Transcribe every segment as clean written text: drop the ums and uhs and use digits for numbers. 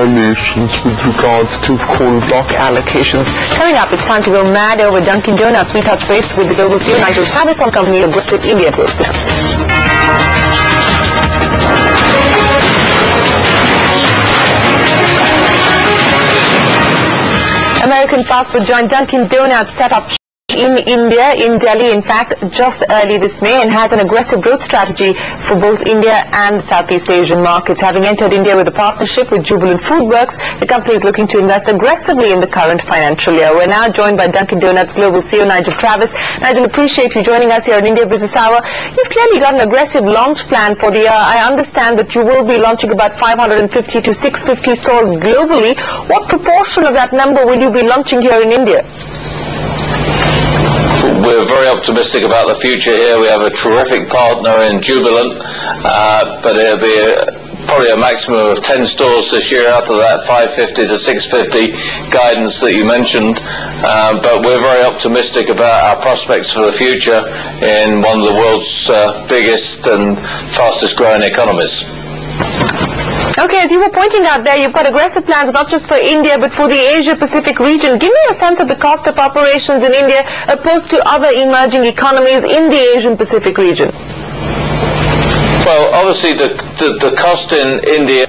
violations with regards to coal block allocations. Coming up, it's time to go mad over Dunkin Donuts. We touch base with the global CEO Nigel Travis on company aggressive India growth plans. American fast food giant Dunkin Donuts set up in India, in Delhi, in fact, just early this May, and has an aggressive growth strategy for both India and Southeast Asian markets. Having entered India with a partnership with Jubilant FoodWorks, the company is looking to invest aggressively in the current financial year. We're now joined by Dunkin Donuts Global CEO Nigel Travis. Nigel, appreciate you joining us here on India Business Hour. You've clearly got an aggressive launch plan for the year. I understand that you will be launching about 550 to 650 stores globally. What proportion of that number will you be launching here in India? We're very optimistic about the future here. We have a terrific partner in Jubilant, but it'll be probably a maximum of 10 stores this year out of that 550 to 650 guidance that you mentioned. But we're very optimistic about our prospects for the future in one of the world's biggest and fastest growing economies. Okay, as you were pointing out there, you've got aggressive plans not just for India but for the Asia-Pacific region. Give me a sense of the cost of operations in India opposed to other emerging economies in the Asian-Pacific region. Well, obviously the cost in India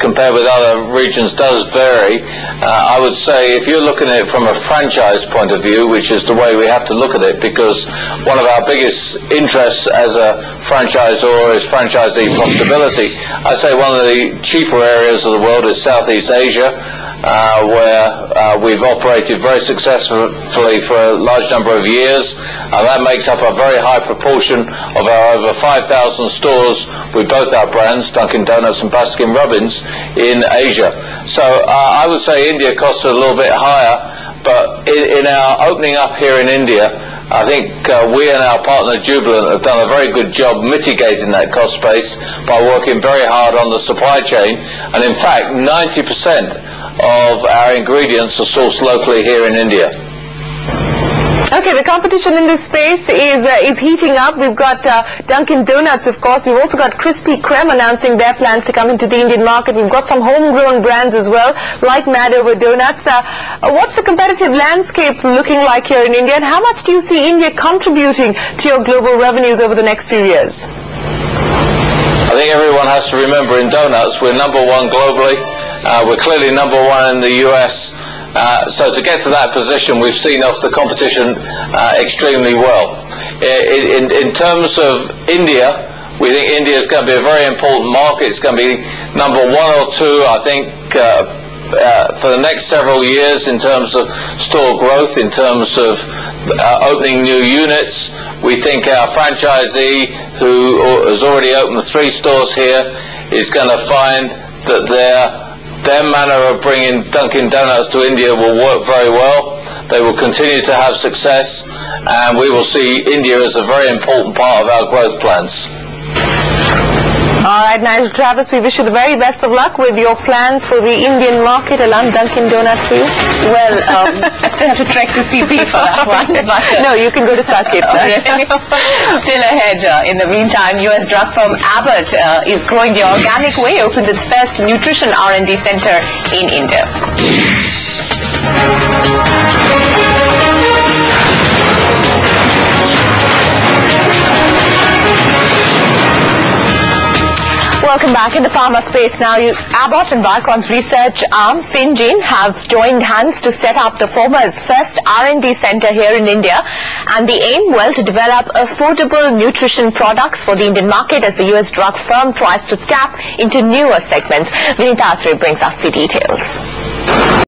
compared with other regions does vary. I would say if you're looking at it from a franchise point of view, which is the way we have to look at it, because one of our biggest interests as a franchisor is franchisee profitability. I say one of the cheaper areas of the world is Southeast Asia, where we've operated very successfully for a large number of years, and that makes up a very high proportion of our over 5,000 stores with both our brands, Dunkin Donuts and Baskin-Robbins, in Asia. So I would say India costs a little bit higher, but in our opening up here in India, I think we and our partner Jubilant have done a very good job mitigating that cost base by working very hard on the supply chain, and in fact 90% of our ingredients are sourced locally here in India. Okay, the competition in this space is heating up. We've got Dunkin Donuts, of course. We've also got Krispy Kreme announcing their plans to come into the Indian market. We've got some homegrown brands as well, like Mad Over Donuts. What's the competitive landscape looking like here in India, and how much do you see India contributing to your global revenues over the next few years? I think everyone has to remember in donuts we're number one globally. We're clearly number one in the US. So to get to that position, we've seen off the competition extremely well. In terms of India, we think India is going to be a very important market. It's going to be number one or two, I think, for the next several years in terms of store growth, in terms of opening new units. We think our franchisee, who has already opened 3 stores here, is going to find that their manner of bringing Dunkin Donuts to India will work very well. They will continue to have success, and we will see India as a very important part of our growth plans. All right, Nigel Travis, we wish you the very best of luck with your plans for the Indian market along Dunkin Donuts, please. Well, I still have to trek to CP for that one. But, no, you can go to Saket. Still ahead. In the meantime, US drug firm Abbott is growing the organic way, opened its first nutrition R&D center in India. Welcome back. In the pharma space now, Abbott and Biocon's research arm, Syngene, have joined hands to set up the former's first R&D center here in India. And the aim, well, to develop affordable nutrition products for the Indian market as the US drug firm tries to tap into newer segments. Vinita Athre brings us the details.